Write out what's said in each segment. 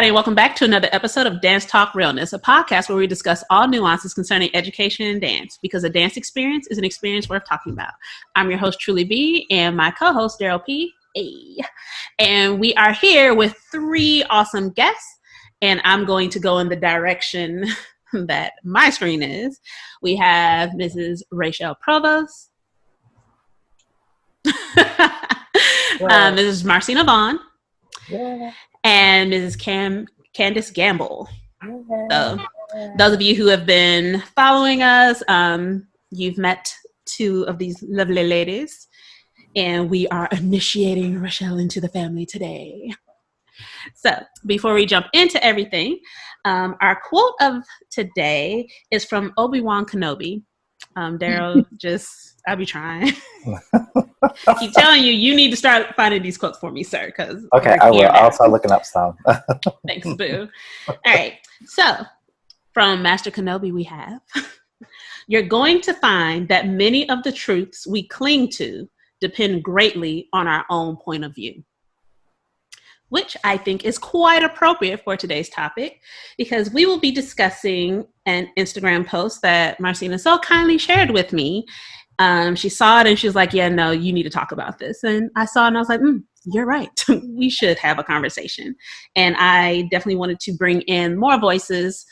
everybody, and welcome back to another episode of Dance Talk Realness, a podcast where we discuss all nuances concerning education and dance, because a dance experience is an experience worth talking about. I'm your host, Truly B, and my co-host, Daryl P. A. And we are here with three awesome guests, and I'm going to go in the direction that my screen is. We have Mrs. Rachelle Provost, Mrs. Marsinah Vaughn, and Mrs. Candis Gamble. So, those of you who have been following us, you've met two of these lovely ladies, and we are initiating Rachelle into the family today. So, before we jump into everything, our quote of today is from Obi-Wan Kenobi. Daryl, I'll be trying. I keep telling you, you need to start finding these quotes for me, sir. Because okay, I will. I'll start looking up some. Thanks, boo. All right. So, from Master Kenobi, we have, you're going to find that many of the truths we cling to depend greatly on our own point of view, which I think is quite appropriate for today's topic, because we will be discussing an Instagram post that Marsinah so kindly shared with me. She saw it and she was like, yeah, no, you need to talk about this. And I saw it and I was like, you're right. We should have a conversation. And I definitely wanted to bring in more voices,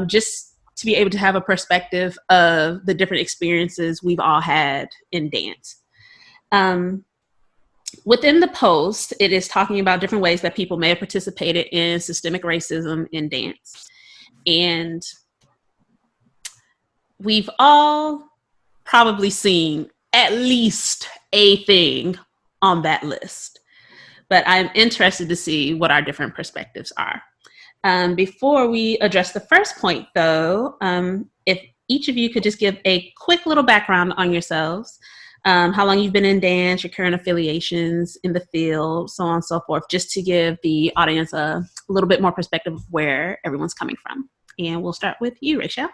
just to be able to have a perspective of the different experiences we've all had in dance. Within the post, it is talking about different ways that people may have participated in systemic racism in dance. And we've all probably seen at least a thing on that list. But I'm interested to see what our different perspectives are. Before we address the first point, though, if each of you could just give a quick little background on yourselves, how long you've been in dance, your current affiliations in the field, so on and so forth, just to give the audience a little bit more perspective of where everyone's coming from. And we'll start with you, Rachelle.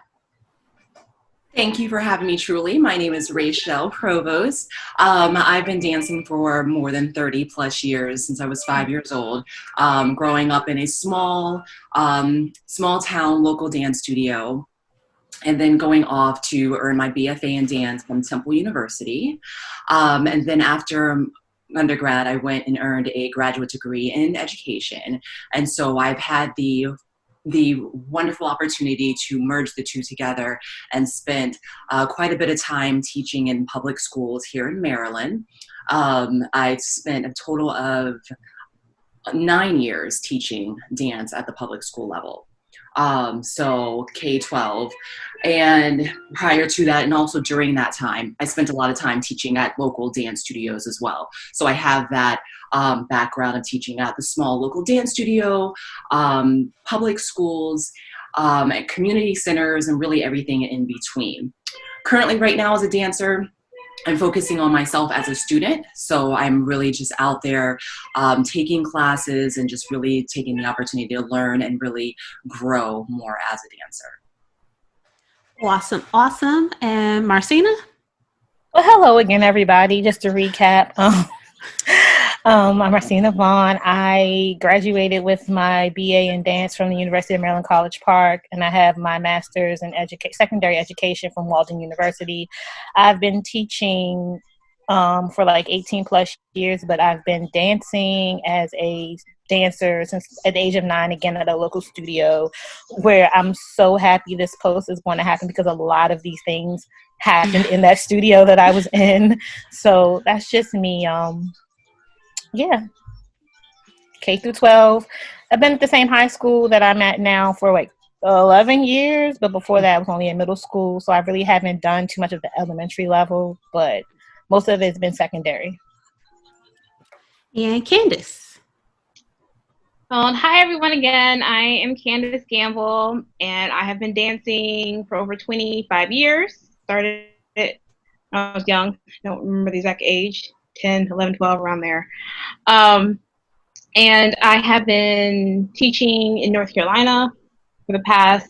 Thank you for having me, Truly. My name is Rachelle Provost. I've been dancing for more than 30 plus years, since I was 5 years old, growing up in a small town local dance studio, and then going off to earn my BFA in dance from Temple University. And then after undergrad, I went and earned a graduate degree in education. And so I've had the wonderful opportunity to merge the two together and spent quite a bit of time teaching in public schools here in Maryland. I spent a total of 9 years teaching dance at the public school level. So K-12, and prior to that, and also during that time, I spent a lot of time teaching at local dance studios as well. So I have that background of teaching at the small local dance studio, public schools, and community centers, and really everything in between. Currently, right now, as a dancer, I'm focusing on myself as a student, so I'm really just out there taking classes and just really taking the opportunity to learn and really grow more as a dancer. Awesome. And Marsinah? Well, hello again, everybody. Just to recap, I'm Marsinah Vaughn. I graduated with my BA in dance from the University of Maryland College Park, and I have my master's in secondary education from Walden University. I've been teaching for like 18 plus years, but I've been dancing as a dancer since at the age of 9, again at a local studio, where I'm so happy this post is going to happen, because a lot of these things happened in that studio that I was in. So that's just me. Yeah, K through 12. I've been at the same high school that I'm at now for like 11 years, but before that I was only in middle school, so I really haven't done too much of the elementary level, but most of it's been secondary. And Candis. Hi everyone again. I am Candis Gamble, and I have been dancing for over 25 years. Started it when I was young. I don't remember the exact age. 10, 11, 12, around there. And I have been teaching in North Carolina for the past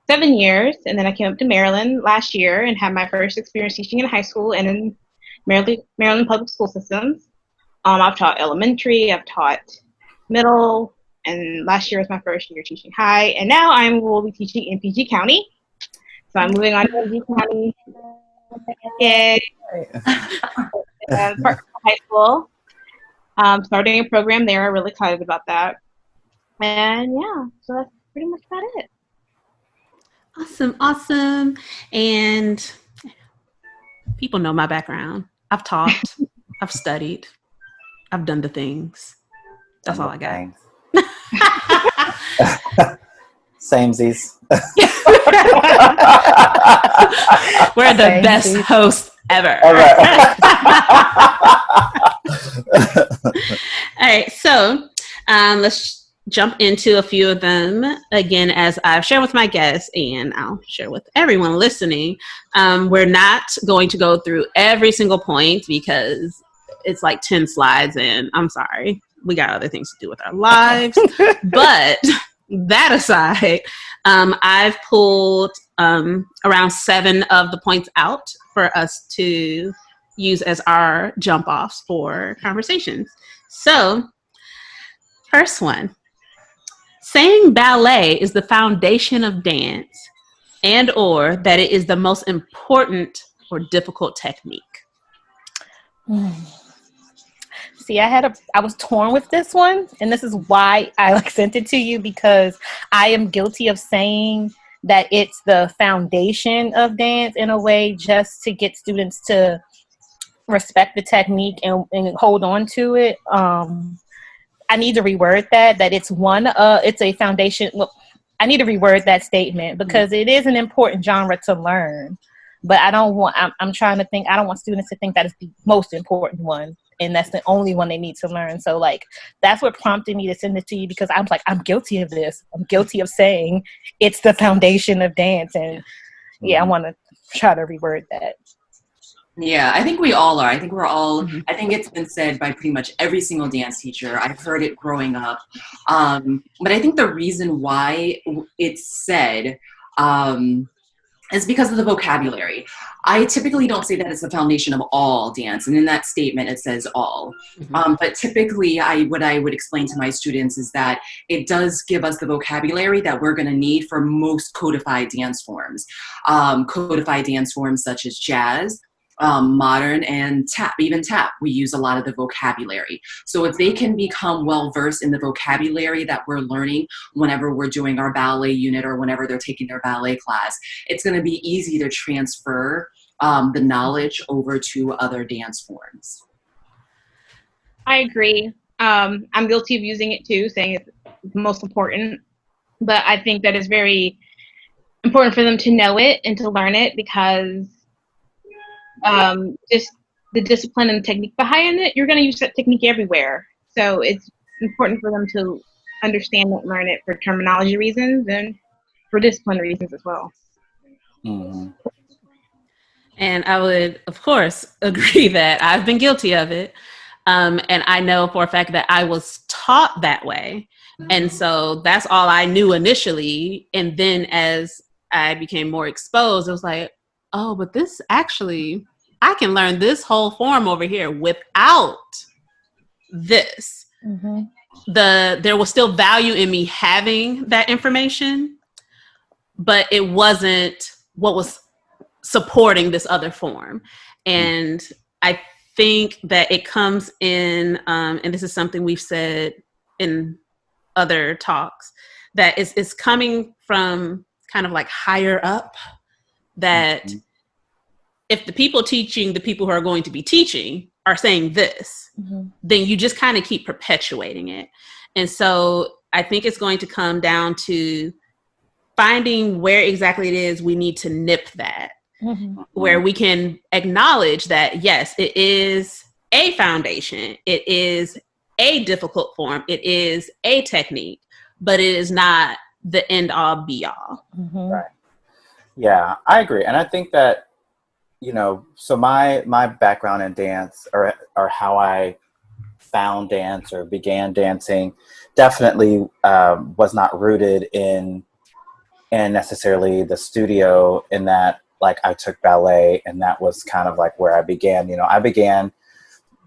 7 years, and then I came up to Maryland last year and had my first experience teaching in high school and in Maryland public school systems. I've taught elementary, I've taught middle, And last year was my first year teaching high, and now I will be teaching in PG County. So I'm moving on to PG County. Yay! Park High School. Starting a program there. I'm really excited about that. And yeah, so that's pretty much about it. Awesome. And people know my background. I've taught, I've studied, I've done the things. That's all I got. Samesies. We're the best hosts ever. All right, so let's jump into a few of them. Again, as I've shared with my guests, and I'll share with everyone listening, we're not going to go through every single point because it's like 10 slides, and I'm sorry, we got other things to do with our lives. But that aside, I've pulled around 7 of the points out for us to use as our jump offs for conversations. So, first one, saying ballet is the foundation of dance and or that it is the most important or difficult technique. See, I was torn with this one, and this is why I sent it to you, because I am guilty of saying that it's the foundation of dance in a way, just to get students to respect the technique and hold on to it. I need to reword that it's a foundation. Well, I need to reword that statement because it is an important genre to learn, but I'm trying to think, I don't want students to think that it's the most important one and that's the only one they need to learn. So that's what prompted me to send it to you, because I'm like, I'm guilty of this. I'm guilty of saying it's the foundation of dance. And I want to try to reword that. Yeah, I think we all are. I think we're all, I think it's been said by pretty much every single dance teacher. I've heard it growing up. But I think the reason why it's said is because of the vocabulary. I typically don't say that it's the foundation of all dance. And in that statement, it says all. But typically, what I would explain to my students is that it does give us the vocabulary that we're going to need for most codified dance forms. Codified dance forms such as jazz, modern, and tap. Even tap, we use a lot of the vocabulary. So if they can become well-versed in the vocabulary that we're learning whenever we're doing our ballet unit or whenever they're taking their ballet class, it's going to be easy to transfer the knowledge over to other dance forms. I agree. I'm guilty of using it too, saying it's the most important, but I think that it's very important for them to know it and to learn it, because just the discipline and the technique behind it, you're going to use that technique everywhere. So it's important for them to understand it and learn it for terminology reasons and for discipline reasons as well. And I would, of course, agree that I've been guilty of it. And I know for a fact that I was taught that way. And so that's all I knew initially. And then as I became more exposed, it was like, oh, but this actually, I can learn this whole form over here without this. There was still value in me having that information, but it wasn't what was supporting this other form. And I think that it comes in, and this is something we've said in other talks, that it's coming from kind of like higher up, that if the people teaching the people who are going to be teaching are saying this, then you just kind of keep perpetuating it. And so I think it's going to come down to finding where exactly it is we need to nip that, where we can acknowledge that, yes, it is a foundation, it is a difficult form, it is a technique, but it is not the end all be all. Right. Yeah, I agree. And I think that, so my background in dance, or how I found dance or began dancing, definitely was not rooted in necessarily the studio, in that, like, I took ballet and that was kind of like where I began. I began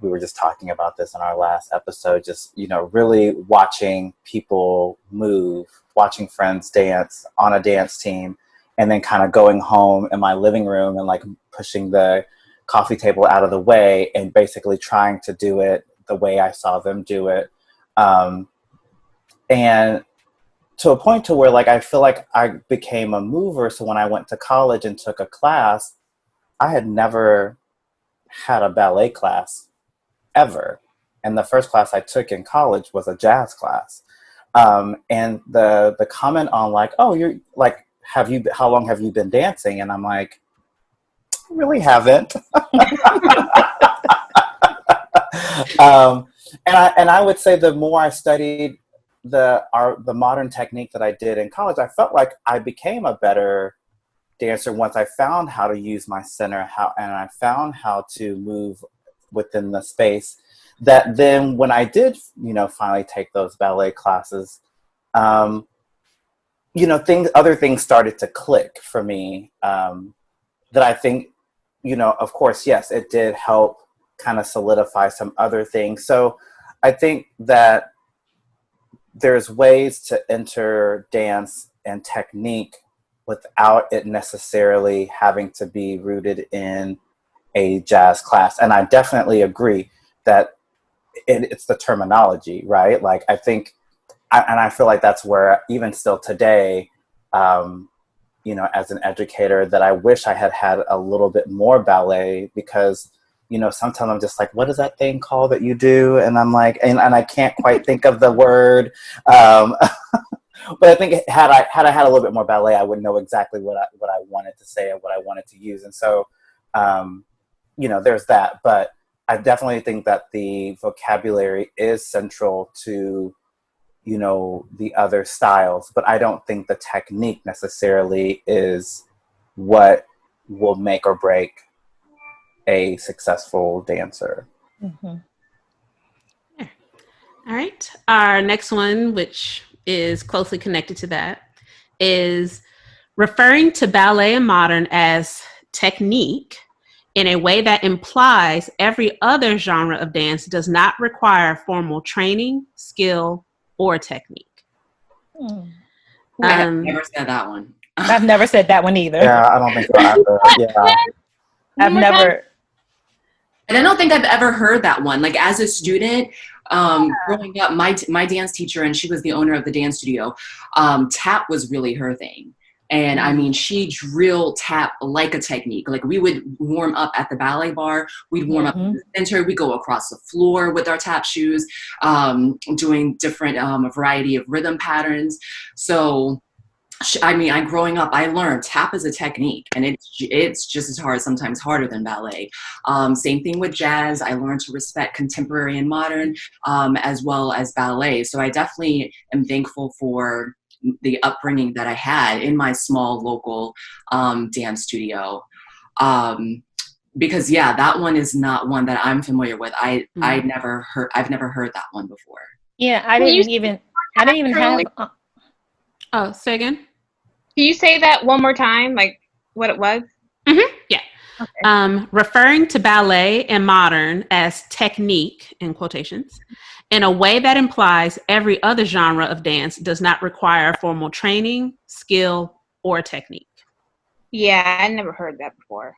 we were just talking about this in our last episode, just, you know, really watching people move, watching friends dance on a dance team, and then kind of going home in my living room and like pushing the coffee table out of the way and basically trying to do it the way I saw them do it. And to a point to where like I feel like I became a mover. So when I went to college and took a class, I had never had a ballet class ever. And the first class I took in college was a jazz class. And the comment on like, oh, you're like, how long have you been dancing? And I'm like, really haven't. And I would say the more I studied the modern technique that I did in college, I felt like I became a better dancer once I found how to use my center, and I found how to move within the space. That then when I did, you know, finally take those ballet classes, you know, other things started to click for me, that I think, you know, of course, yes, it did help kind of solidify some other things. So I think that there's ways to enter dance and technique without it necessarily having to be rooted in a jazz class. And I definitely agree that it's the terminology, right? Like I think, and I feel like that's where even still today, you know, as an educator, that I wish I had had a little bit more ballet, because, you know, sometimes I'm just like, what is that thing called that you do? And I'm like, and I can't quite think of the word. But I think had I had a little bit more ballet, I would know exactly what I wanted to say and what I wanted to use. And so, you know, there's that. But I definitely think that the vocabulary is central to, you know, the other styles. But I don't think the technique necessarily is what will make or break a successful dancer. Mm-hmm. Yeah. All right. Our next one, which is closely connected to that, is referring to ballet and modern as technique in a way that implies every other genre of dance does not require formal training, skill, or technique. I've never said that one. I've never said that one either. Yeah, I don't think so either. Yeah. I've never. And I don't think I've ever heard that one. Like as a student, growing up, my dance teacher, and she was the owner of the dance studio, tap was really her thing. And I mean, she drilled tap like a technique. Like we would warm up at the ballet bar, we'd warm up in the center, we'd go across the floor with our tap shoes, doing different, a variety of rhythm patterns. So I mean, growing up, I learned tap is a technique, and it's just as hard, sometimes harder than ballet. Same thing with jazz. I learned to respect contemporary and modern, as well as ballet. So I definitely am thankful for the upbringing that I had in my small local dance studio. Because yeah, that one is not one that I'm familiar with. I've never heard that one before. Yeah, I didn't even have. Oh, say again. Can you say that one more time, like what it was? Mm-hmm. Yeah. Okay. Referring to ballet and modern as technique, in quotations, in a way that implies every other genre of dance does not require formal training, skill, or technique. Yeah, I never heard that before.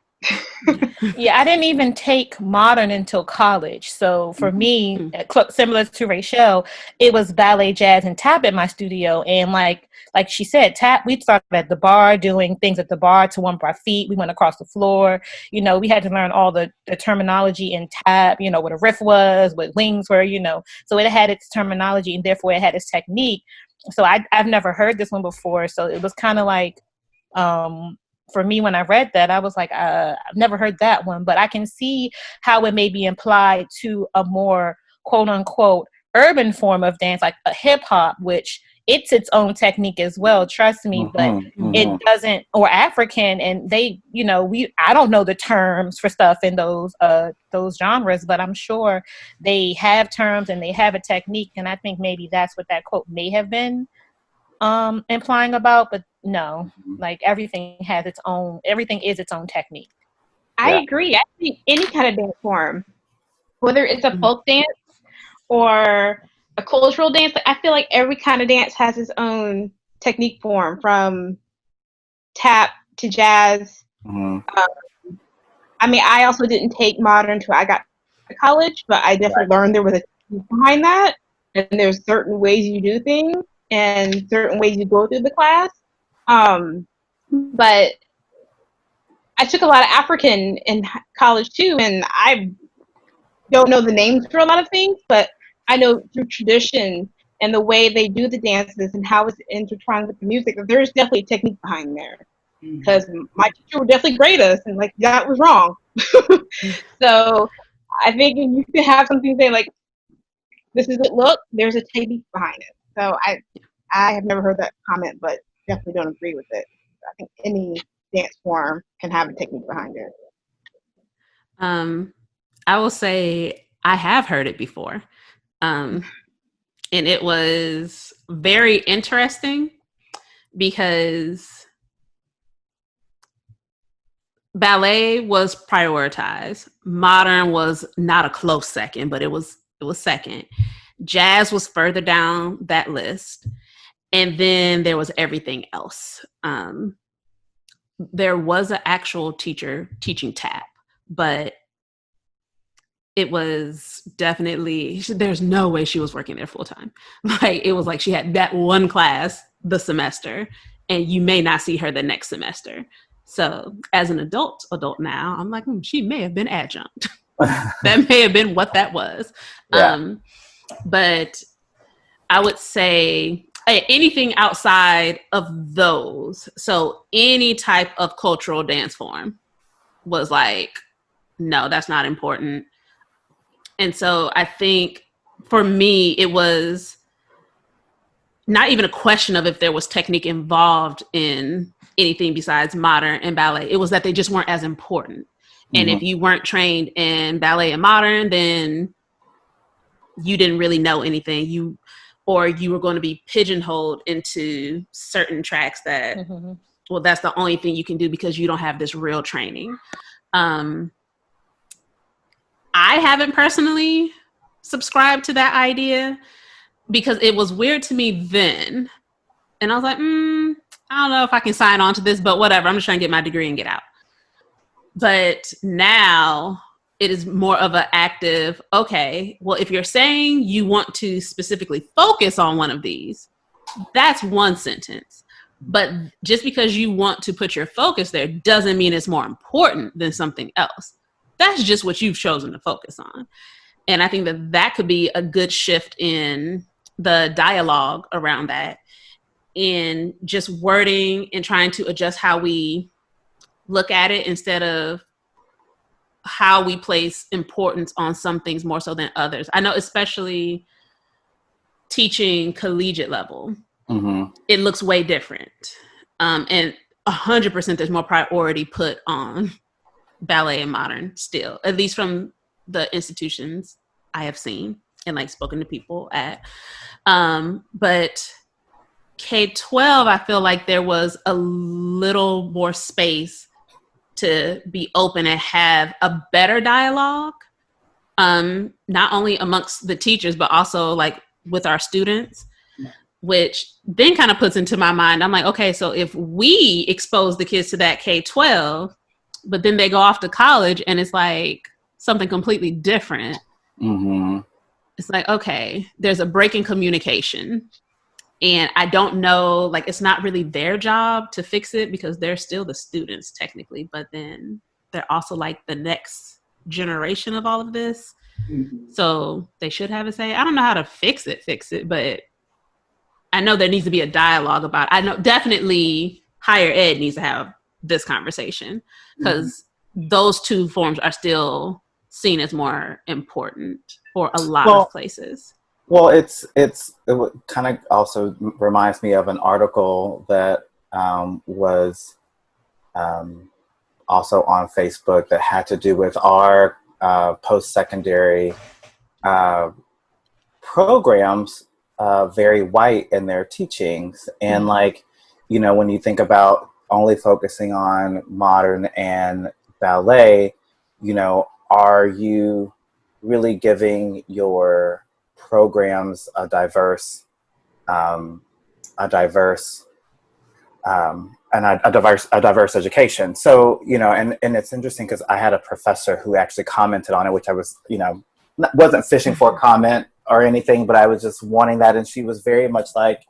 Yeah, I didn't even take modern until college. So for me, similar to Rachelle, it was ballet, jazz, and tap in my studio. And like she said, tap, we started at the bar, doing things at the bar to warm up our feet. We went across the floor. You know, we had to learn all the terminology in tap, you know, what a riff was, what wings were, you know. So it had its terminology, and therefore it had its technique. So I've never heard this one before. So it was kind of like, for me, when I read that, I was like, I've never heard that one, but I can see how it may be implied to a more quote unquote urban form of dance, like a hip hop, which it's its own technique as well. Trust me, but it doesn't, or African, and they, you know, I don't know the terms for stuff in those genres, but I'm sure they have terms and they have a technique. And I think maybe that's what that quote may have been implying about, but no, like everything is its own technique. I agree. I think any kind of dance form whether it's a folk dance or a cultural dance. Like, I feel like every kind of dance has its own technique form, from tap to jazz. Mm-hmm. I mean, I also didn't take modern until I got to college, but I definitely learned there was a technique behind that, and there's certain ways you do things and certain ways you go through the class. But I took a lot of African in college too, and I don't know the names for a lot of things, but I know through tradition and the way they do the dances and how it's intertwined with the music, there's definitely a technique behind there. Because my teacher would definitely grade us, and like that was wrong. So I think you can have something say like, "This is it. Look, there's a technique behind it." So I have never heard that comment, but definitely don't agree with it. I think any dance form can have a technique behind it. I will say I have heard it before. And it was very interesting because ballet was prioritized. Modern was not a close second, but it was second. Jazz was further down that list. And then there was everything else. There was an actual teacher teaching tap, but it was definitely, there's no way she was working there full time. Like, it was like she had that one class the semester, and you may not see her the next semester. So as an adult now, I'm like, she may have been adjunct. That may have been what that was. Yeah. But I would say anything outside of those, so any type of cultural dance form was like, no, that's not important. And so I think for me, it was not even a question of if there was technique involved in anything besides modern and ballet. It was that they just weren't as important. And if you weren't trained in ballet and modern, then you didn't really know anything. Or you were going to be pigeonholed into certain tracks that, well, that's the only thing you can do because you don't have this real training. I haven't personally subscribed to that idea because it was weird to me then. And I was like, I don't know if I can sign on to this, but whatever. I'm just trying to get my degree and get out. But now it is more of an active, okay, well, if you're saying you want to specifically focus on one of these, that's one sentence. But just because you want to put your focus there doesn't mean it's more important than something else. That's just what you've chosen to focus on. And I think that could be a good shift in the dialogue around that, in just wording and trying to adjust how we look at it instead of how we place importance on some things more so than others. I know, especially teaching collegiate level, it looks way different. And 100% there's more priority put on ballet and modern still, at least from the institutions I have seen and like spoken to people at. But K-12, I feel like there was a little more space to be open and have a better dialogue, not only amongst the teachers, but also like with our students, which then kind of puts into my mind, I'm like, okay, so if we expose the kids to that K-12, but then they go off to college and it's like something completely different. It's like, okay, there's a break in communication. And I don't know, like, it's not really their job to fix it because they're still the students technically, but then they're also like the next generation of all of this. So they should have a say. I don't know how to fix it, but I know there needs to be a dialogue about it. I know definitely higher ed needs to have this conversation because those two forms are still seen as more important for a lot of places. Well, it kind of also reminds me of an article that was also on Facebook that had to do with our post-secondary programs, very white in their teachings. And like, you know, when you think about only focusing on modern and ballet, you know, are you really giving your programs a diverse education. So, and it's interesting because I had a professor who actually commented on it, which I was, wasn't fishing for a comment or anything, but I was just wanting that. And she was very much like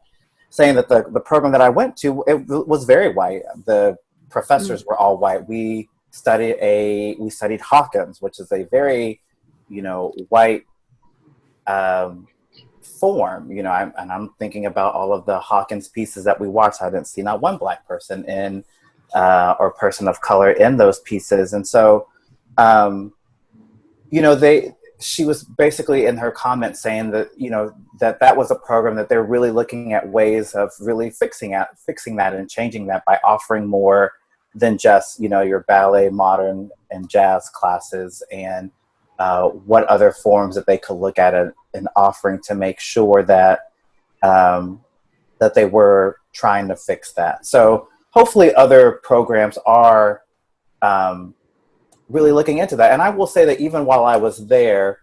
saying that the program that I went to, it was very white. The professors were all white. We studied Hawkins, which is a very, white form, I'm thinking about all of the Hawkins pieces that we watched. I didn't see not one Black person in or person of color in those pieces. And so, she was basically in her comments saying that, that was a program that they're really looking at ways of really fixing that and changing that by offering more than just, your ballet, modern, and jazz classes, and what other forms that they could look at and offering to make sure that that they were trying to fix that. So hopefully other programs are really looking into that. And I will say that even while I was there,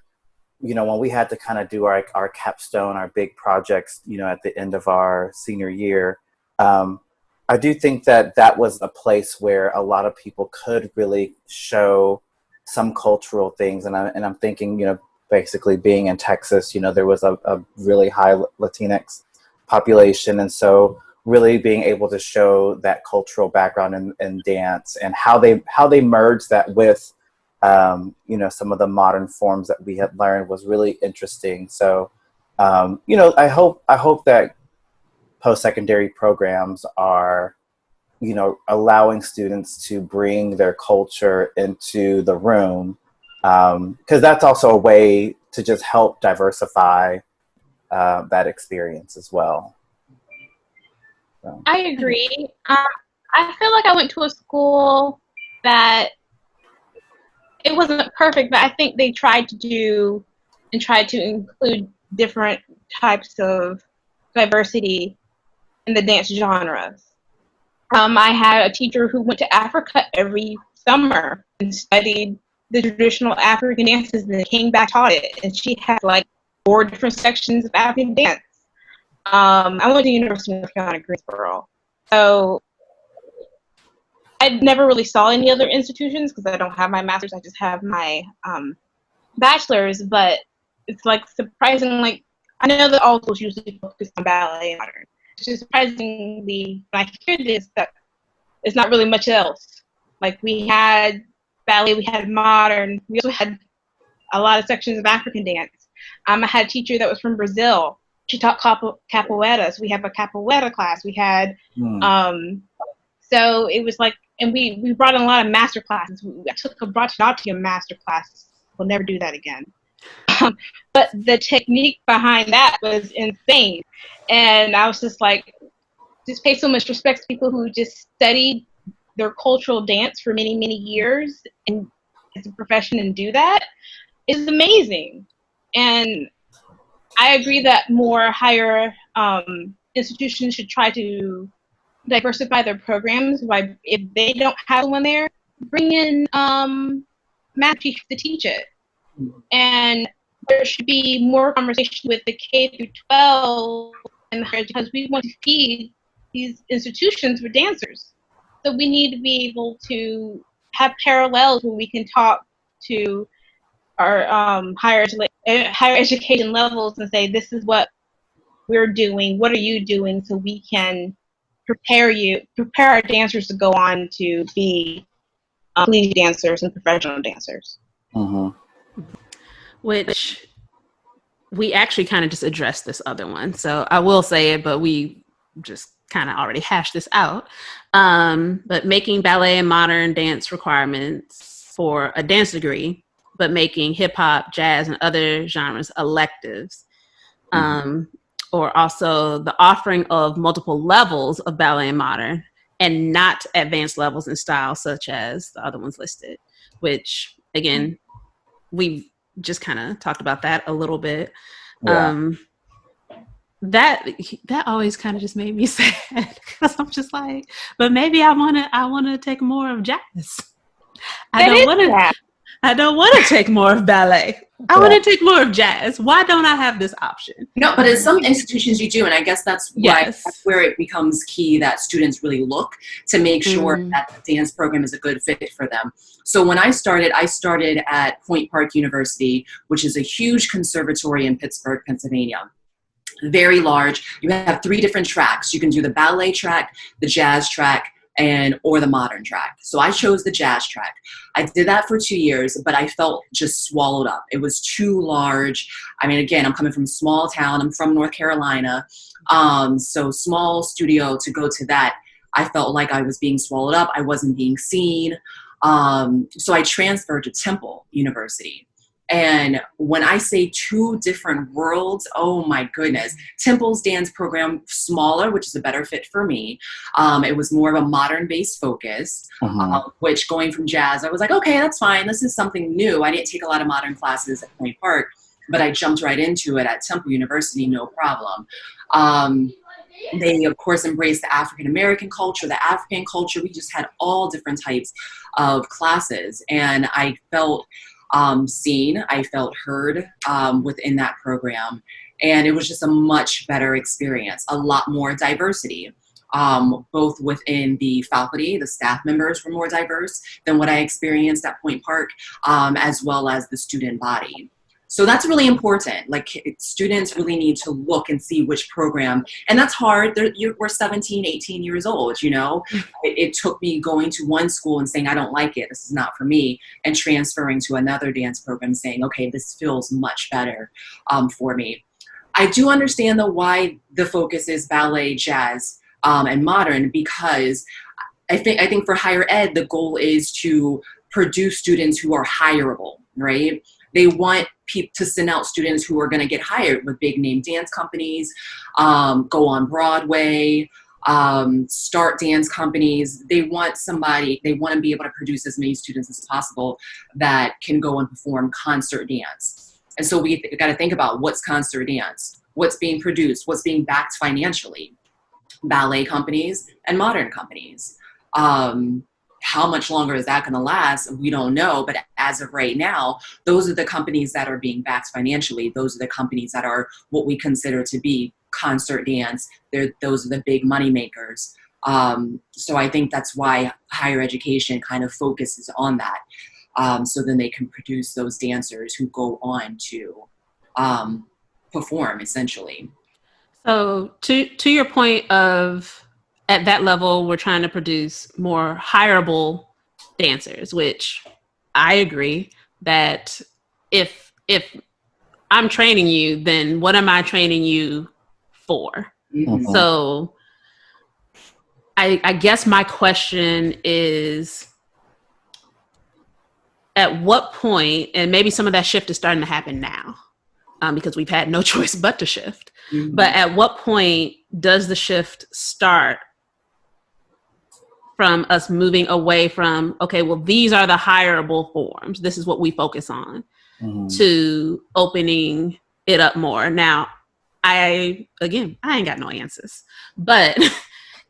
when we had to kind of do our capstone, our big projects, at the end of our senior year, I do think that was a place where a lot of people could really show some cultural things. And I'm thinking, basically being in Texas, there was a really high Latinx population. And so really being able to show that cultural background in dance and how they merged that with, some of the modern forms that we had learned was really interesting. So, I hope that post-secondary programs are, allowing students to bring their culture into the room, because that's also a way to just help diversify that experience as well. So. I agree. I feel like I went to a school that it wasn't perfect, but I think they tried to include different types of diversity in the dance genres. I had a teacher who went to Africa every summer and studied the traditional African dances and then came back taught it. And she had like 4 different sections of African dance. I went to the University of North Carolina, Greensboro. So I never really saw any other institutions because I don't have my master's. I just have my bachelor's. But it's like surprising. Like I know that all schools usually focus on ballet and modern. It's just surprisingly, when I hear this, that it's not really much else. Like we had ballet, we had modern, we also had a lot of sections of African dance. I had a teacher that was from Brazil. She taught capoeira, so we have a capoeira class. We had, so it was like, and we brought in a lot of master classes. I took a Bharatanatyam master class. We'll never do that again. But the technique behind that was insane. And I was just like, just pay so much respect to people who just studied their cultural dance for many, many years and as a profession and do that is amazing. And I agree that more higher institutions should try to diversify their programs. By if they don't have one there, bring in math teachers to teach it. And there should be more conversation with the K through 12 and because we want to feed these institutions for dancers. So we need to be able to have parallels where we can talk to our higher education levels and say, this is what we're doing, what are you doing, so we can prepare our dancers to go on to be collegiate dancers and professional dancers. Mm-hmm. Which we actually kind of just addressed this other one. So I will say it, but we just kind of already hashed this out. But making ballet and modern dance requirements for a dance degree, but making hip hop, jazz, and other genres electives. Or also the offering of multiple levels of ballet and modern and not advanced levels in style, such as the other ones listed, which again, we've just kind of talked about that a little bit. Yeah. That always kind of just made me sad because I'm just like, but maybe I want to take more of jazz. I don't want to take more of ballet. I want to take more of jazz. Why don't I have this option? No, but in some institutions you do, and I guess that's why that's where it becomes key that students really look to make sure that the dance program is a good fit for them. So when I started at Point Park University, which is a huge conservatory in Pittsburgh, Pennsylvania. Very large. You have 3 different tracks. You can do the ballet track, the jazz track, or the modern track. So I chose the jazz track. I did that for 2 years, but I felt just swallowed up. It was too large. I mean, again, I'm coming from a small town. I'm from North Carolina. So small studio to go to that, I felt like I was being swallowed up. I wasn't being seen. So I transferred to Temple University. And when I say 2 different worlds, oh my goodness. Temple's dance program, smaller, which is a better fit for me. It was more of a modern-based focus, which going from jazz, I was like, okay, that's fine. This is something new. I didn't take a lot of modern classes at Point Park, but I jumped right into it at Temple University, no problem. They, of course, embraced the African-American culture, the African culture. We just had all different types of classes. And I felt seen, I felt heard within that program. And it was just a much better experience, a lot more diversity, both within the faculty, the staff members were more diverse than what I experienced at Point Park, as well as the student body. So that's really important. Like students really need to look and see which program, and that's hard. We're 17, 18 years old, you know. It took me going to one school and saying, I don't like it, this is not for me, and transferring to another dance program saying, okay, this feels much better for me. I do understand though why the focus is ballet, jazz, and modern, because I think for higher ed, the goal is to produce students who are hireable, right? They want people to send out students who are going to get hired with big name dance companies, go on Broadway, start dance companies. They want to be able to produce as many students as possible that can go and perform concert dance. And so we got to think about what's concert dance, what's being produced, what's being backed financially. Ballet companies and modern companies. How much longer is that going to last? We don't know. But as of right now, those are the companies that are being backed financially. Those are the companies that are what we consider to be concert dance. Those are the big money makers. So I think that's why higher education kind of focuses on that. So then they can produce those dancers who go on to perform, essentially. So to your point of, at that level, we're trying to produce more hireable dancers, which I agree that if I'm training you, then what am I training you for? Mm-hmm. So I guess my question is, at what point, and maybe some of that shift is starting to happen now, because we've had no choice but to shift. Mm-hmm. But at what point does the shift start from us moving away from, okay, well, these are the hireable forms, this is what we focus on, to opening it up more? Now, I ain't got no answers. But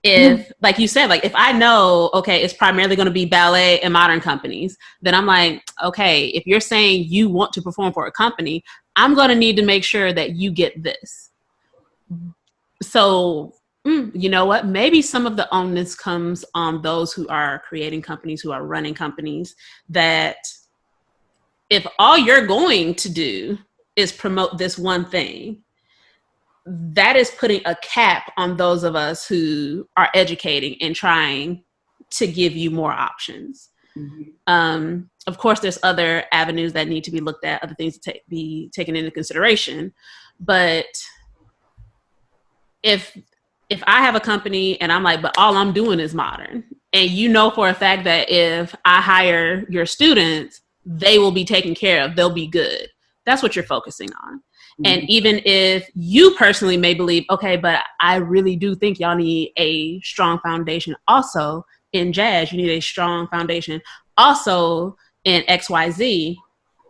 if, like you said, like if I know, okay, it's primarily going to be ballet and modern companies, then I'm like, okay, if you're saying you want to perform for a company, I'm going to need to make sure that you get this. So, you know what? Maybe some of the onus comes on those who are creating companies, who are running companies, that if all you're going to do is promote this one thing, that is putting a cap on those of us who are educating and trying to give you more options. Mm-hmm. Of course, there's other avenues that need to be looked at, other things to be taken into consideration. But if I have a company and I'm like, but all I'm doing is modern, and you know for a fact that if I hire your students, they will be taken care of, they'll be good. That's what you're focusing on. Mm-hmm. And even if you personally may believe, okay, but I really do think y'all need a strong foundation also in jazz, you need a strong foundation also in XYZ,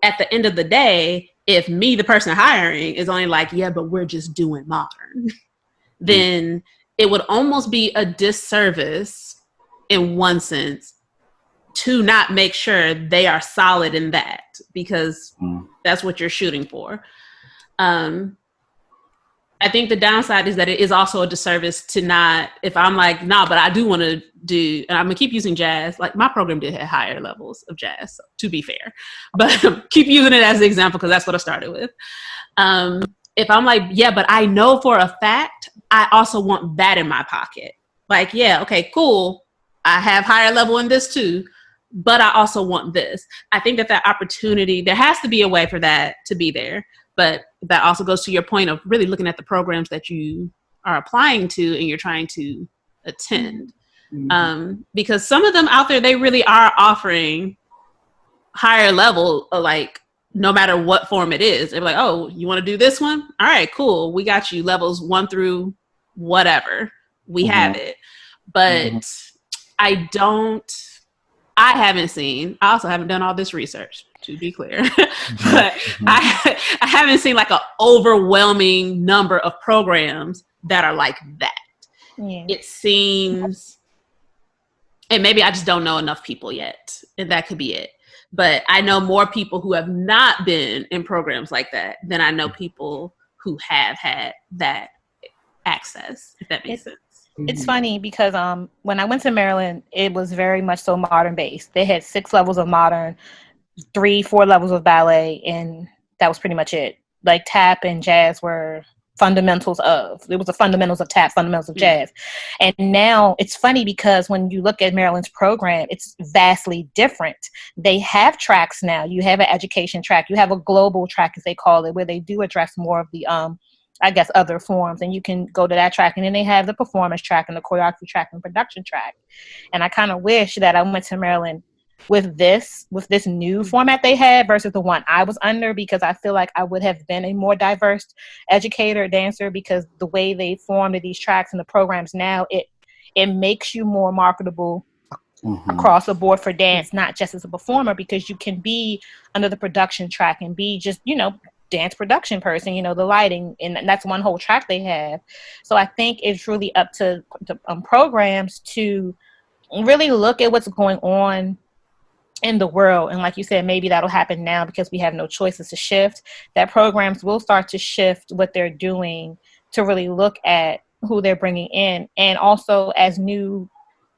at the end of the day, if me, the person hiring, is only like, yeah, but we're just doing modern, then it would almost be a disservice in one sense to not make sure they are solid in that. Because that's what you're shooting for. I think the downside is that it is also a disservice to not, if I'm like, nah, but I do want to do, and I'm gonna keep using jazz. Like my program did have higher levels of jazz, so, to be fair, but keep using it as an example because that's what I started with. If I'm like, yeah, but I know for a fact, I also want that in my pocket. Like, yeah, okay, cool. I have higher level in this too, but I also want this. I think that opportunity, there has to be a way for that to be there. But that also goes to your point of really looking at the programs that you are applying to and you're trying to attend. Because some of them out there, they really are offering higher level, like no matter what form it is. They're like, oh, you want to do this one? All right, cool. We got you levels 1 through whatever. We have it. But I also haven't done all this research, to be clear, but I haven't seen like an overwhelming number of programs that are like that. Yeah. It seems, and maybe I just don't know enough people yet, and that could be it. But I know more people who have not been in programs like that than I know people who have had that access, if that makes sense. It's funny because when I went to Maryland, it was very much so modern based. They had 6 levels of modern, 3-4 levels of ballet, and that was pretty much it. Like tap and jazz were fundamentals of. It was the fundamentals of tap, fundamentals of jazz. And now it's funny because when you look at Maryland's program, it's vastly different. They have tracks now. You have an education track. You have a global track, as they call it, where they do address more of the I guess other forms, and you can go to that track. And then they have the performance track and the choreography track and production track. And I kind of wish that I went to Maryland with this new format they had versus the one I was under, because I feel like I would have been a more diverse educator, dancer, because the way they formed these tracks and the programs now, it makes you more marketable across the board for dance, not just as a performer, because you can be under the production track and be just, dance production person, the lighting, and that's one whole track they have. So I think it's really up to programs to really look at what's going on in the world. And like you said, maybe that'll happen now because we have no choices to shift, that programs will start to shift what they're doing to really look at who they're bringing in. And also as new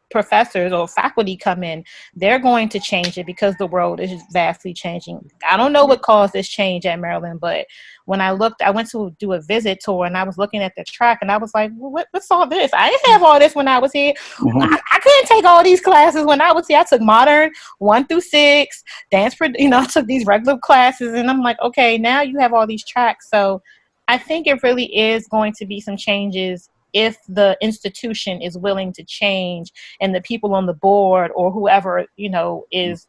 professors or faculty come in, they're going to change it because the world is vastly changing. I don't know what caused this change at Maryland, but when I went to do a visit tour and I was looking at the track and I was like, what's all this? I didn't have all this when I was here. I couldn't take all these classes when I was here. I took modern 1 through 6, dance, I took these regular classes, and I'm like, okay, now you have all these tracks. So I think it really is going to be some changes if the institution is willing to change and the people on the board or whoever, is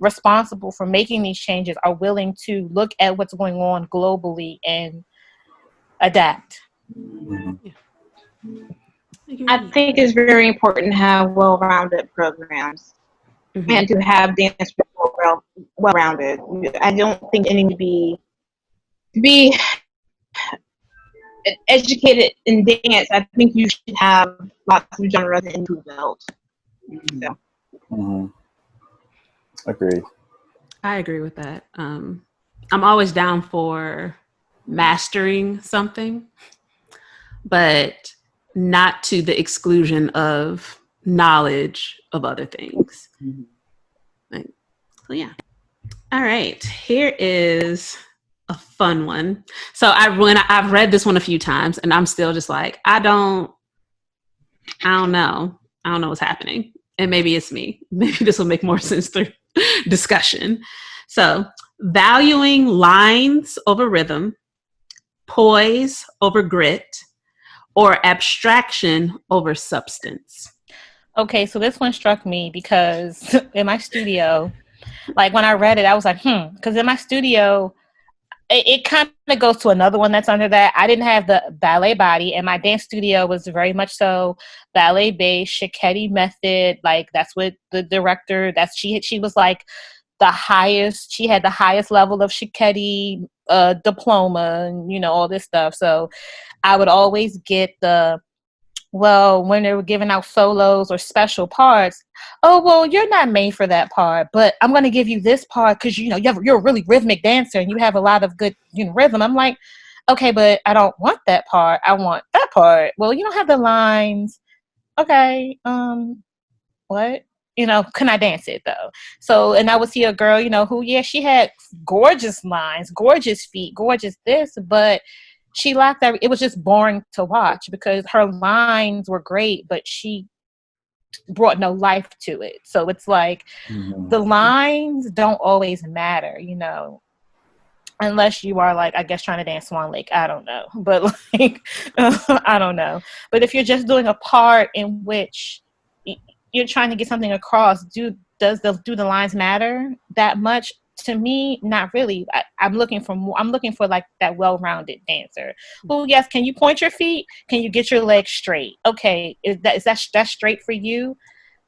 responsible for making these changes are willing to look at what's going on globally and adapt. I think it's very important to have well-rounded programs and to have dance people well-rounded. I don't think any to be educated in dance. I think you should have lots of genres in your belt. So. Agreed. I agree with that. I'm always down for mastering something, but not to the exclusion of knowledge of other things. So yeah. All right. Here is a fun one. So I've read this one a few times and I'm still just like, I don't know what's happening. And maybe it's me. Maybe this will make more sense through discussion. So valuing lines over rhythm, poise over grit, or abstraction over substance. Okay, so this one struck me because in my studio, like when I read it, I was like, because in my studio, it kind of goes to another one that's under that. I didn't have the ballet body, and my dance studio was very much so ballet based, Shiketti method. Like that's what the director, she was like the highest. She had the highest level of Shiketti diploma, and all this stuff. So I would always get the well, when they were giving out solos or special parts, oh, well, you're not made for that part, but I'm going to give you this part because, you're a really rhythmic dancer and you have a lot of good, rhythm. I'm like, okay, but I don't want that part. I want that part. Well, you don't have the lines. Okay. What? Can I dance it though? So, and I would see a girl, who, yeah, she had gorgeous lines, gorgeous feet, gorgeous this, but she lacked that. It was just boring to watch because her lines were great, but she brought no life to it. So it's like the lines don't always matter, unless you are like, I guess, trying to dance Swan Lake. I don't know. But like, I don't know. But if you're just doing a part in which you're trying to get something across, do the lines matter that much? To me, not really. I'm looking for more. I'm looking for like that well-rounded dancer. Well, yes, can you point your feet? Can you get your legs straight? Okay, is that straight for you?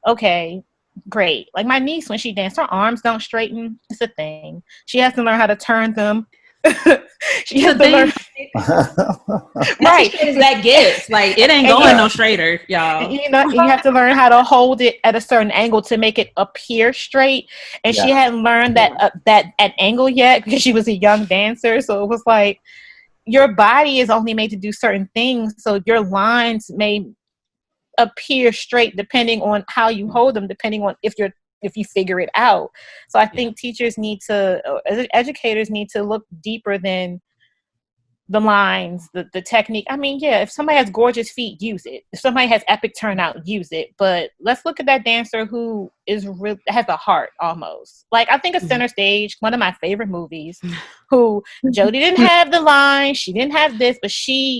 Okay, great. Like my niece, when she dances, her arms don't straighten. It's a thing. She has to learn how to turn them. She has to learn. Right, as straight as that gets. Like it ain't going no straighter, y'all. You have to learn how to hold it at a certain angle to make it appear straight. And she hadn't learned that at angle yet because she was a young dancer. So it was like your body is only made to do certain things. So your lines may appear straight depending on how you hold them, depending on if you figure it out. So I think teachers need to, educators need to look deeper than the lines, the technique. I mean, yeah, if somebody has gorgeous feet, use it. If somebody has epic turnout, use it. But let's look at that dancer who has a heart almost. Like I think of Center Stage, one of my favorite movies, who Jodie didn't have the line, she didn't have this, but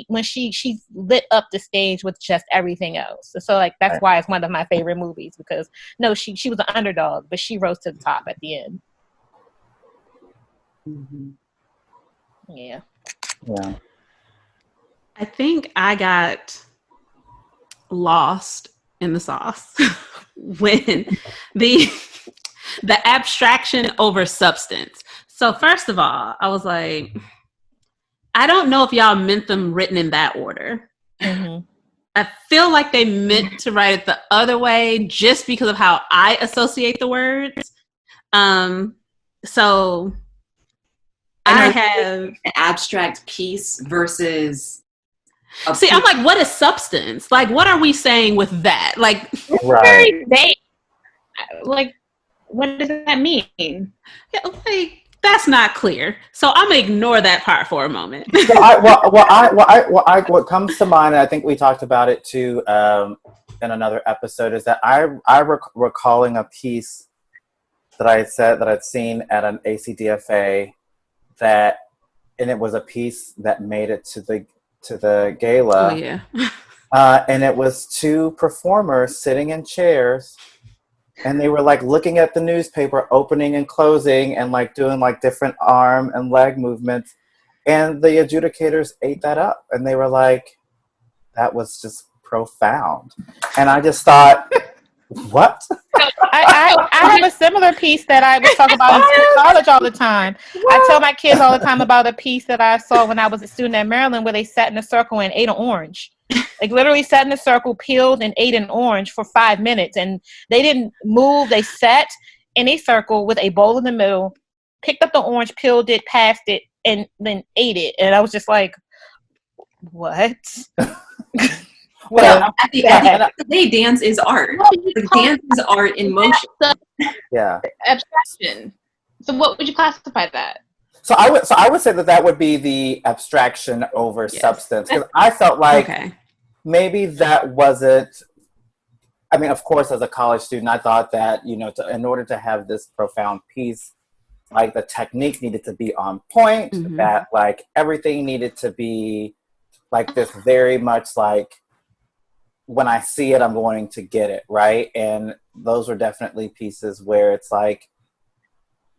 when she lit up the stage with just everything else. So like that's why it's one of my favorite movies, because she was an underdog, but she rose to the top at the end. Yeah. Yeah. I think I got lost in the sauce when the abstraction over substance. So first of all, I was like, I don't know if y'all meant them written in that order. Mm-hmm. I feel like they meant to write it the other way just because of how I associate the words. So I have an abstract piece versus. See, I'm like, what is substance? Like, what are we saying with that? Like, very vague. Like, what does that mean? Yeah, like, that's not clear. So I'm gonna ignore that part for a moment. So what comes to mind, and I think we talked about it too in another episode, is that I'm recalling a piece that I had said that I'd seen at an ACDFA. And it was a piece that made it to the gala. Oh yeah. And it was two performers sitting in chairs, and they were like looking at the newspaper, opening and closing, and like doing like different arm and leg movements. And the adjudicators ate that up, and they were like, "That was just profound." And I just thought, what? I have a similar piece that I would talk about in college all the time. I tell my kids all the time about a piece that I saw when I was a student at Maryland, where they sat in a circle and ate an orange. Like literally sat in a circle, peeled and ate an orange for 5 minutes, and they didn't move. They sat in a circle with a bowl in the middle, picked up the orange, peeled it, passed it, and then ate it. And I was just like, what? Well, at the end of the day, dance is art. Like, dance is art in motion. Yeah. Abstraction. So what would you classify that? So I would say that would be the abstraction over substance, because I felt like maybe that wasn't. I mean, of course, as a college student, I thought that in order to have this profound piece, like the technique needed to be on point, that like everything needed to be like this very much like, when I see it, I'm going to get it, right? And those were definitely pieces where it's like,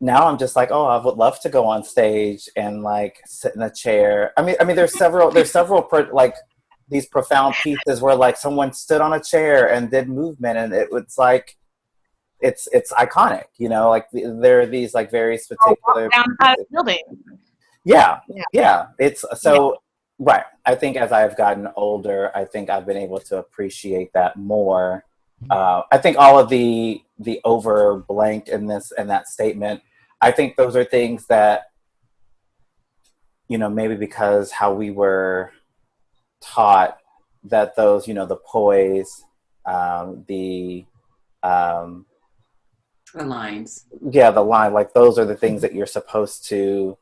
now I'm just like, oh, I would love to go on stage and like sit in a chair. I mean, there's several like these profound pieces where like someone stood on a chair and did movement, and it was like, it's iconic, like there are these like very particular down the building. Yeah. It's so. Right. I think as I've gotten older, I think I've been able to appreciate that more. I think all of the over blank in this and that statement, I think those are things that, you know, maybe because how we were taught, that those, you know, the poise, the lines. yeah, the line, like those are the things that you're supposed to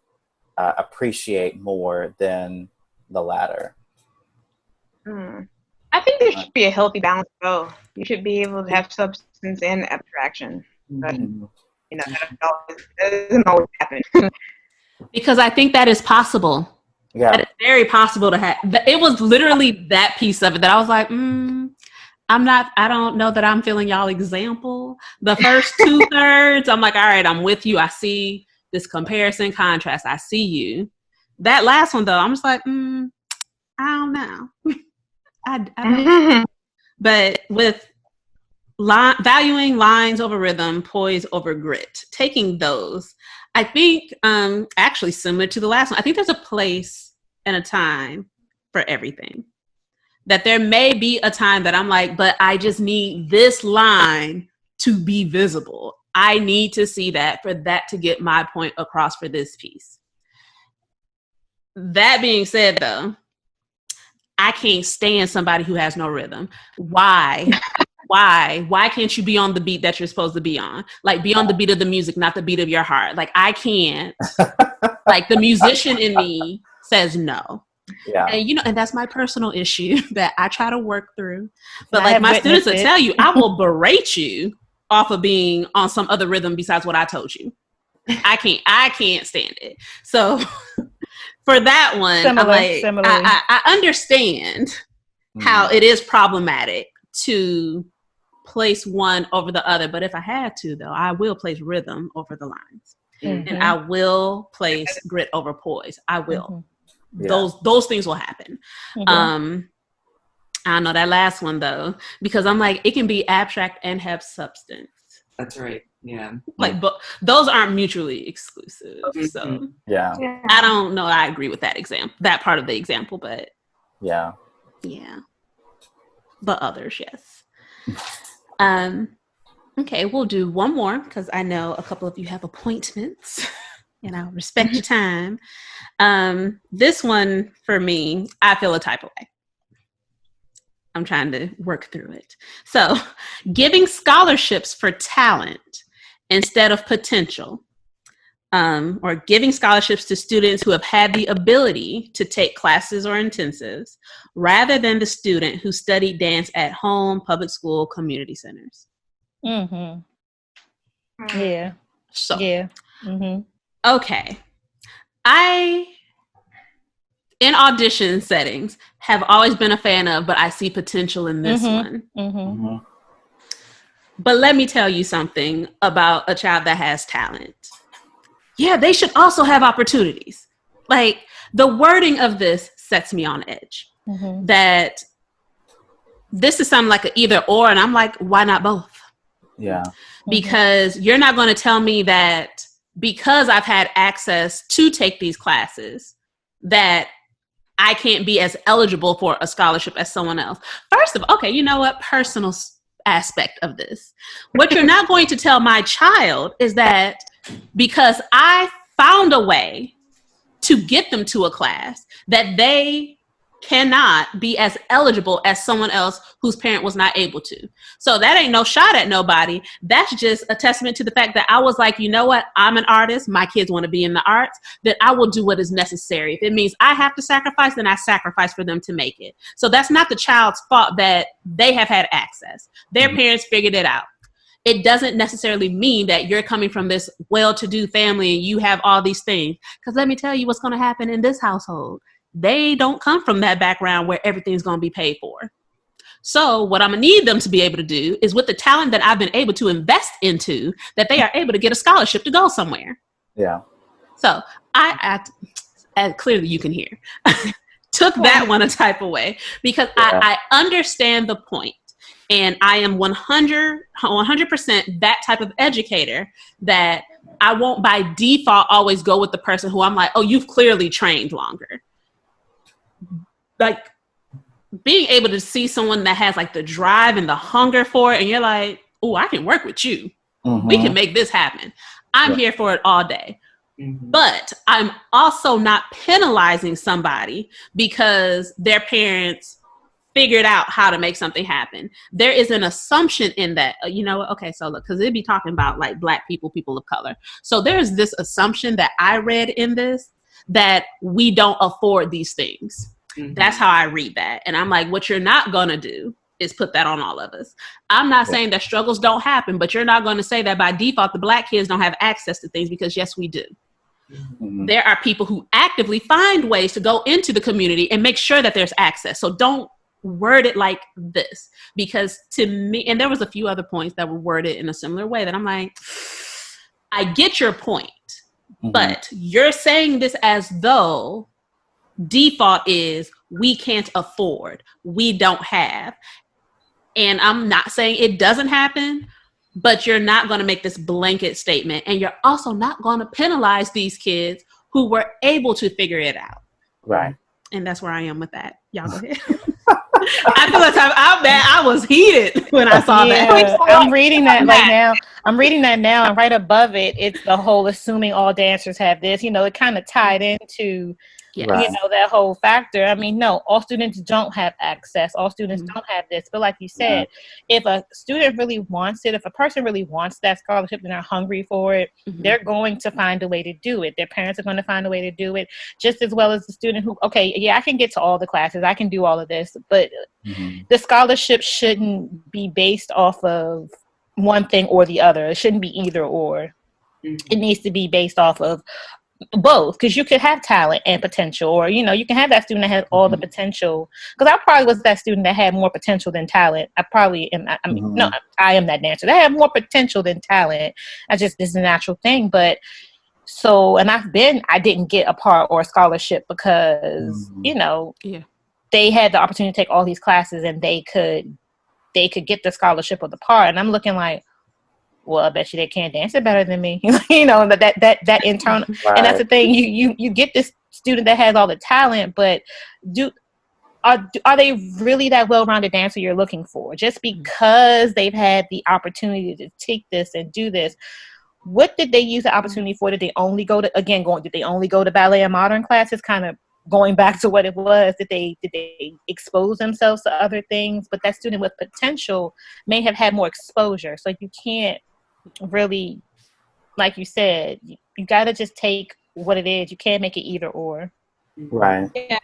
appreciate more than the latter. I think there should be a healthy balance of both. You should be able to have substance and abstraction, but Mhm. you know that doesn't always happen. Because I think that is possible. Yeah. That is very possible to have. It was literally that piece of it that I was like, I don't know that I'm feeling y'all example. The first 2/3, I'm like, all right, I'm with you. I see this comparison contrast. I see you. That last one though, I'm just like, I don't know. I don't. But with valuing lines over rhythm, poise over grit, taking those, I think actually similar to the last one, I think there's a place and a time for everything. That there may be a time that I'm like, but I just need this line to be visible. I need to see that for that to get my point across for this piece. That being said, though, I can't stand somebody who has no rhythm. Why? Why can't you be on the beat that you're supposed to be on? Like, be on the beat of the music, not the beat of your heart. Like, I can't. Like, the musician in me says no. Yeah. And, you know, and that's my personal issue that I try to work through. But like my students will tell you, I will berate you off of being on some other rhythm besides what I told you. I can't stand it. So for that one, I'm like, I understand how it is problematic to place one over the other. But if I had to, though, I will place rhythm over the lines. And I will place grit over poise. I will. Yeah. Those things will happen. I don't know that last one though, because I'm like, it can be abstract and have substance. That's right. Yeah. Like, but those aren't mutually exclusive. So yeah, I don't know. I agree with that example, that part of the example, but yeah. But others, yes. Okay, we'll do one more because I know a couple of you have appointments. And I'll respect your time. This one, for me, I feel a type of way. I'm trying to work through it. So, giving scholarships for talent instead of potential, or giving scholarships to students who have had the ability to take classes or intensives, rather than the student who studied dance at home, public school, community centers. Yeah. So, yeah. Okay. I, in audition settings, have always been a fan of, but I see potential in this one. But let me tell you something about a child that has talent. Yeah, they should also have opportunities. Like, the wording of this sets me on edge. That this is something like an either or, and I'm like, why not both? Yeah. Because you're not going to tell me that because I've had access to take these classes, that I can't be as eligible for a scholarship as someone else. First of all, okay, you know what? Personal aspect of this. What you're not going to tell my child is that because I found a way to get them to a class, that they cannot be as eligible as someone else whose parent was not able to. So that ain't no shot at nobody. That's just a testament to the fact that I was like, you know what? I'm an artist. My kids want to be in the arts. That I will do what is necessary. If it means I have to sacrifice, then I sacrifice for them to make it. So that's not the child's fault that they have had access. Their parents figured it out. It doesn't necessarily mean that you're coming from this well-to-do family and you have all these things. Because let me tell you what's going to happen in this household. They don't come from that background where everything's going to be paid for. So what I'm going to need them to be able to do is with the talent that I've been able to invest into, that they are able to get a scholarship to go somewhere. Yeah. So I clearly you can hear, took that one a type of way because I understand the point. And I am 100% that type of educator that I won't by default always go with the person who I'm like, oh, you've clearly trained longer. like being able to see someone that has like the drive and the hunger for it, and you're like, oh, I can work with you. We can make this happen. I'm here for it all day. But I'm also not penalizing somebody because their parents figured out how to make something happen. There is an assumption in that, okay, so look, because it'd be talking about like Black people, people of color. So there's this assumption that I read in this that we don't afford these things. That's how I read that. And I'm like, what you're not going to do is put that on all of us. I'm not saying that struggles don't happen, but you're not going to say that by default the Black kids don't have access to things, because yes, we do. There are people who actively find ways to go into the community and make sure that there's access. So don't word it like this, because to me, and there was a few other points that were worded in a similar way that I'm like, I get your point, but you're saying this as though default is we can't afford, we don't have. And I'm not saying it doesn't happen, but you're not going to make this blanket statement. And you're also not going to penalize these kids who were able to figure it out. Right. And that's where I am with that. Y'all go ahead. I feel like I was heated when I saw that. I'm reading that right now. I'm reading that now, and right above it, it's the whole assuming all dancers have this. It kind of tied into, that whole factor. I mean, no, all students don't have access. All students don't have this. But like you said, if a student really wants it, if a person really wants that scholarship, they're not hungry for it, they're going to find a way to do it. Their parents are going to find a way to do it, just as well as the student who, I can get to all the classes, I can do all of this, but the scholarship shouldn't be based off of one thing or the other. It shouldn't be either or. It needs to be based off of both, because you could have talent and potential, or you can have that student that has all the potential, because I probably was that student that had more potential than talent. I probably am. I am that dancer that had more potential than talent. This is a natural thing. But I didn't get a part or a scholarship because they had the opportunity to take all these classes and they could get the scholarship or the part, and I'm looking like, well, I bet you they can't dance it better than me. that internal, and that's the thing. You get this student that has all the talent, but are they really that well-rounded dancer you're looking for? Just because they've had the opportunity to take this and do this, what did they use the opportunity for? Did they only go to ballet and modern classes? Kind of going back to what it was, did they expose themselves to other things? But that student with potential may have had more exposure. So you can't really, like you said, you got to just take what it is. You can't make it either or. Right. Yeah.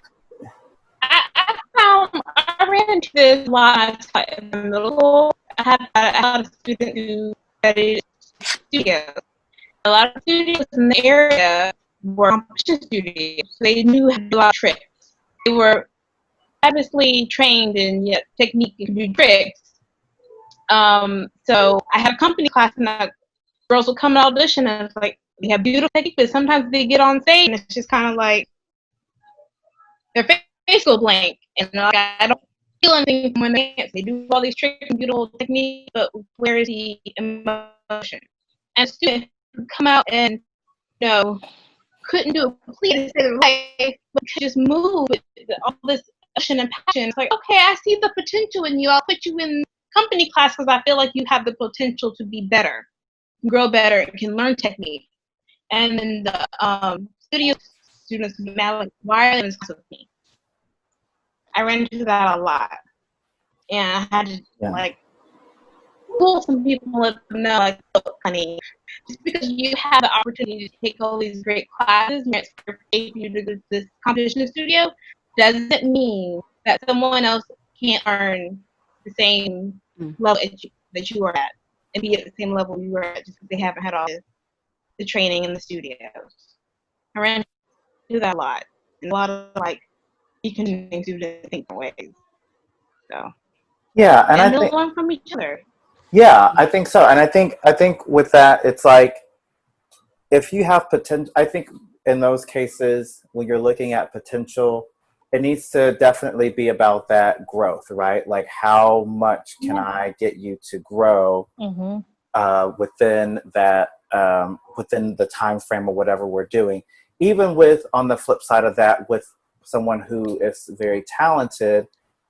I ran into this a lot in middle school. I had a student who studied studios. A lot of studios in the area were competition studios. They knew how to do a lot of tricks. They were obviously trained in technique and do tricks. So I had a company class, and the girls would come and audition, and it's like, they have beautiful technique, but sometimes they get on stage and it's just kind of like their face go blank, and like, I don't feel anything when they dance. They do all these tricks and beautiful technique, but where is the emotion? And students would come out and couldn't do it completely the same way, but could just move with all this emotion and passion. It's like, okay, I see the potential in you. I'll put you in company class because I feel like you have the potential to be better, grow better, and can learn technique. And then the studio students would be mad, like, why are they with me? I ran into that a lot. And I had to pull some people and let them know, like, look, honey, just because you have the opportunity to take all these great classes and it's paid for you to go to this competition studio, doesn't mean that someone else can't earn the same level that you are at and be at the same level you were at just because they haven't had all the training in the studios. I ran into that a lot. And a lot of, like, deconditioning students think different ways. So. Yeah, and I they'll think learn from each other. Yeah, I think so. And I think with that, it's like, if you have potential, I think in those cases, when you're looking at potential, it needs to definitely be about that growth, right? Like, how much can I get you to grow within that, within the time frame or whatever we're doing. Even with, on the flip side of that, with someone who is very talented,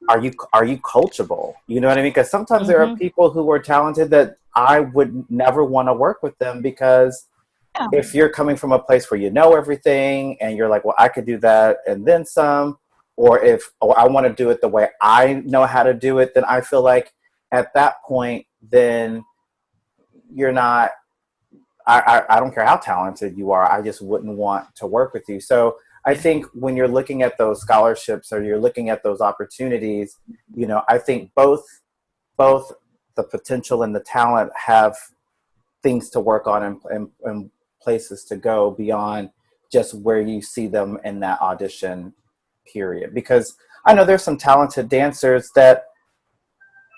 are you coachable? You know what I mean? Because sometimes there are people who are talented that I would never want to work with them, because if you're coming from a place where you know everything and you're like, well, I could do that and then some, or I want to do it the way I know how to do it, then I feel like at that point, then you're not, I don't care how talented you are, I just wouldn't want to work with you. So I think when you're looking at those scholarships or you're looking at those opportunities, you know, I think both the potential and the talent have things to work on and places to go beyond just where you see them in that audition period. Because I know there's some talented dancers that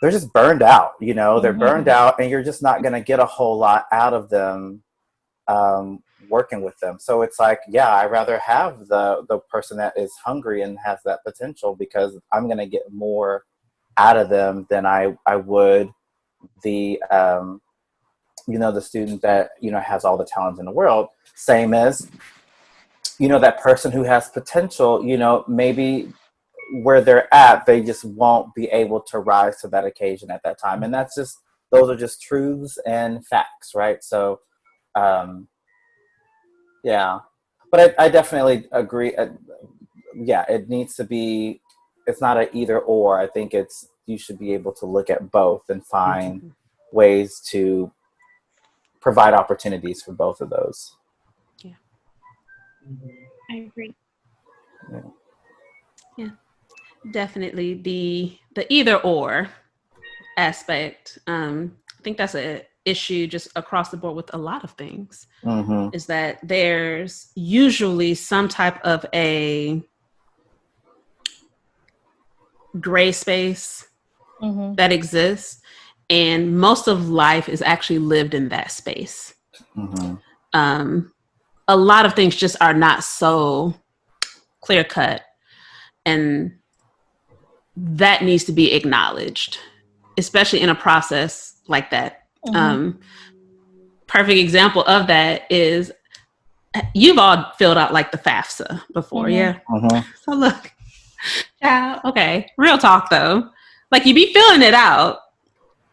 they're just burned out, you know, they're burned out, and you're just not going to get a whole lot out of them working with them. So it's like, yeah, I'd rather have the person that is hungry and has that potential, because I'm going to get more out of them than I would the, you know, the student that, you know, has all the talent in the world. Same as, you know, that person who has potential, you know, maybe where they're at, they just won't be able to rise to that occasion at that time. And that's just, those are just truths and facts, right? So, yeah, but I definitely agree. Yeah, it needs to be, it's not an either or. I think you should be able to look at both and find ways to provide opportunities for both of those. Yeah. I agree. Yeah. Definitely the either or aspect. I think that's a issue just across the board with a lot of things, is that there's usually some type of a gray space that exists, and most of life is actually lived in that space. A lot of things just are not so clear cut, and that needs to be acknowledged, especially in a process like that. Perfect example of that is, you've all filled out like the FAFSA before. Yeah. So look, okay, real talk though, like you be filling it out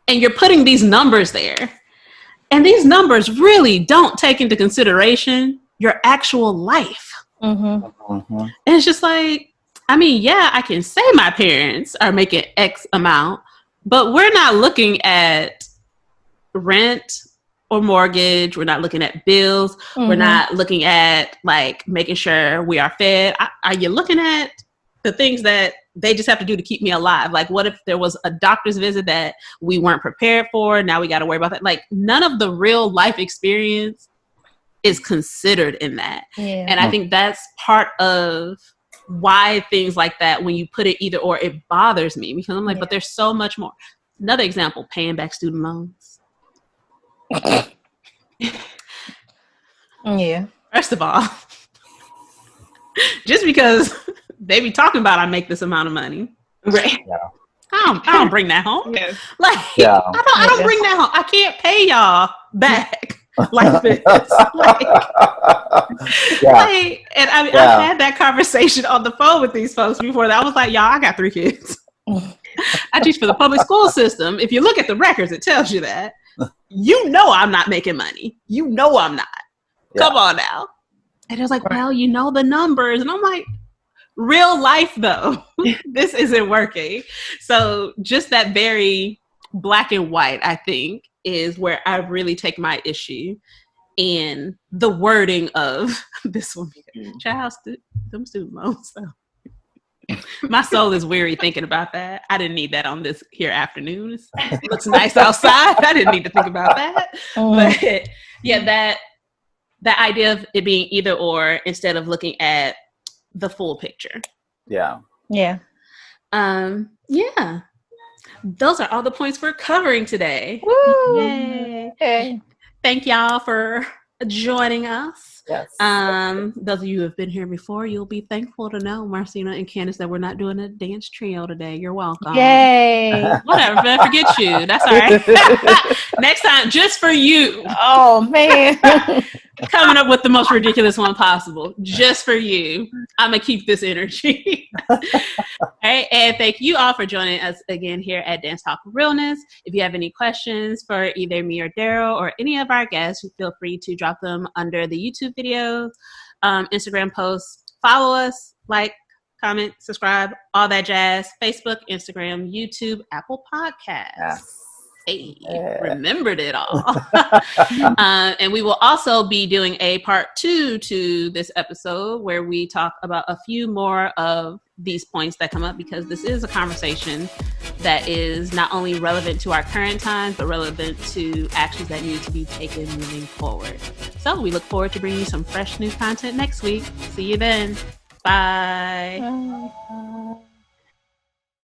and you're putting these numbers there, and these numbers really don't take into consideration your actual life. And it's just like, I mean, yeah, I can say my parents are making X amount, but we're not looking at rent or mortgage. We're not looking at bills. We're not looking at like making sure we are fed. Are you looking at the things that they just have to do to keep me alive? Like, what if there was a doctor's visit that we weren't prepared for? Now we got to worry about that. Like, none of the real life experience is considered in that. And I think that's part of why things like that, when you put it either or, it bothers me, because I'm like, but there's so much more. Another example, paying back student loans. First of all, just because they be talking about I make this amount of money, right? I don't bring that home. Like, I don't bring that home. I can't pay y'all back like this. Like, and I've had that conversation on the phone with these folks before. That I was like, y'all, I got 3 kids. I teach for the public school system. If you look at the records, it tells you that. You know I'm not making money. You know I'm not. Come on now. And it was like, well, you know the numbers. And I'm like, real life though, this isn't working. So just that very black and white, I think, is where I really take my issue in the wording of this one. Child, them student loans. So my soul is weary thinking about that. I didn't need that on this here afternoon. It looks nice outside. I didn't need to think about that. But yeah, that idea of it being either or instead of looking at the full picture. Yeah. Those are all the points we're covering today. Woo! Yay. Okay. Thank y'all for joining us. Yes. Those of you who have been here before, you'll be thankful to know, Marsinah and Candis, that we're not doing a dance trio today. You're welcome. Yay. Whatever, man, forget you. That's all right. Next time, just for you. Oh, man. coming up with the most ridiculous one possible just for you. I'm gonna keep this energy. All right, and thank you all for joining us again here at Dance Talk Realness. If you have any questions for either me or Daryl or any of our guests, feel free to drop them under the YouTube video, Instagram post. Follow us, like, comment, subscribe, all that jazz. Facebook, Instagram, YouTube, Apple Podcasts. Yes. Hey, remembered it all. And we will also be doing a part 2 to this episode where we talk about a few more of these points that come up, because this is a conversation that is not only relevant to our current times, but relevant to actions that need to be taken moving forward. So we look forward to bringing you some fresh new content next week. See you then. Bye. Bye.